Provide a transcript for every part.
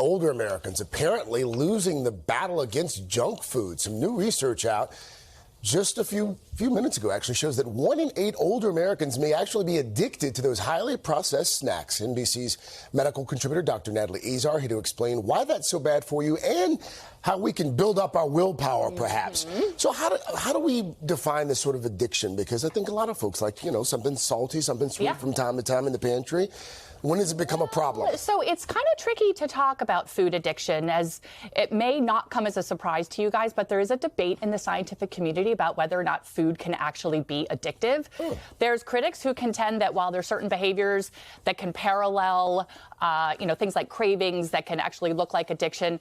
older Americans apparently losing the battle against junk food. Some new research out just a few minutes ago actually shows that 1 in 8 older Americans may actually be addicted to those highly processed snacks. NBC's medical contributor, Dr. Natalie Azar, here to explain why that's so bad for you and how we can build up our willpower, perhaps. So how do we define this sort of addiction? Because I think a lot of folks like, something salty, something sweet from time to time in the pantry. When does it become a problem? So it's kind of tricky to talk about food addiction, as it may not come as a surprise to you guys, but there is a debate in the scientific community about whether or not food can actually be addictive. There's critics who contend that while there's certain behaviors that can parallel, things like cravings that can actually look like addiction,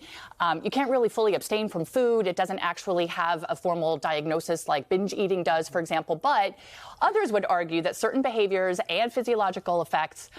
you can't really fully abstain from food. It doesn't actually have a formal diagnosis like binge eating does, for example. But others would argue that certain behaviors and physiological effects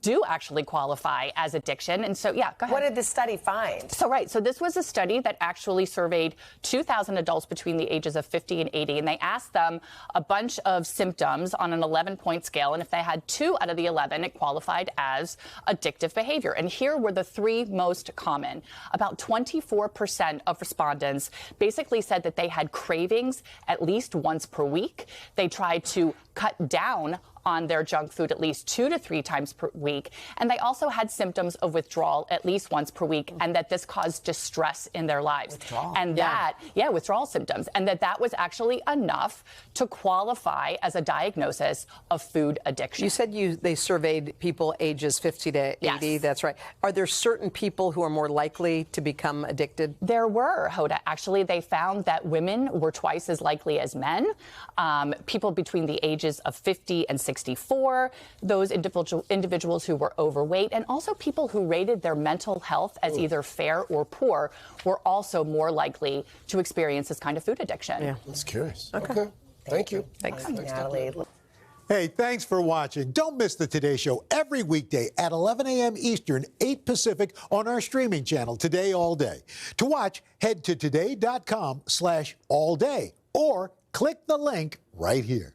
do actually qualify as addiction. And so, yeah, go ahead. What did the study find? So this was a study that actually surveyed 2,000 adults between the ages of 50 and 80, and they asked them a bunch of symptoms on an 11-point scale, and if they had 2 out of the 11, it qualified as addictive behavior. And here were the 3 most common. About 24% of respondents basically said that they had cravings at least once per week. They tried to cut down on their junk food at least 2 to 3 times per week. And they also had symptoms of withdrawal at least once per week, and that this caused distress in their lives. Withdrawal. And withdrawal symptoms. And that was actually enough to qualify as a diagnosis of food addiction. You said they surveyed people ages 50 to 80. Yes. That's right. Are there certain people who are more likely to become addicted? There were, Hoda. Actually, they found that women were twice as likely as men. People between the ages of 50 and 64, those individuals who were overweight, and also people who rated their mental health as either fair or poor were also more likely to experience this kind of food addiction. Yeah, that's curious. Okay. Thank you. Thanks, Natalie. Hey, thanks for watching. Don't miss the Today Show every weekday at 11 a.m. Eastern, 8 Pacific on our streaming channel, Today All Day. To watch, head to today.com/allday or click the link right here.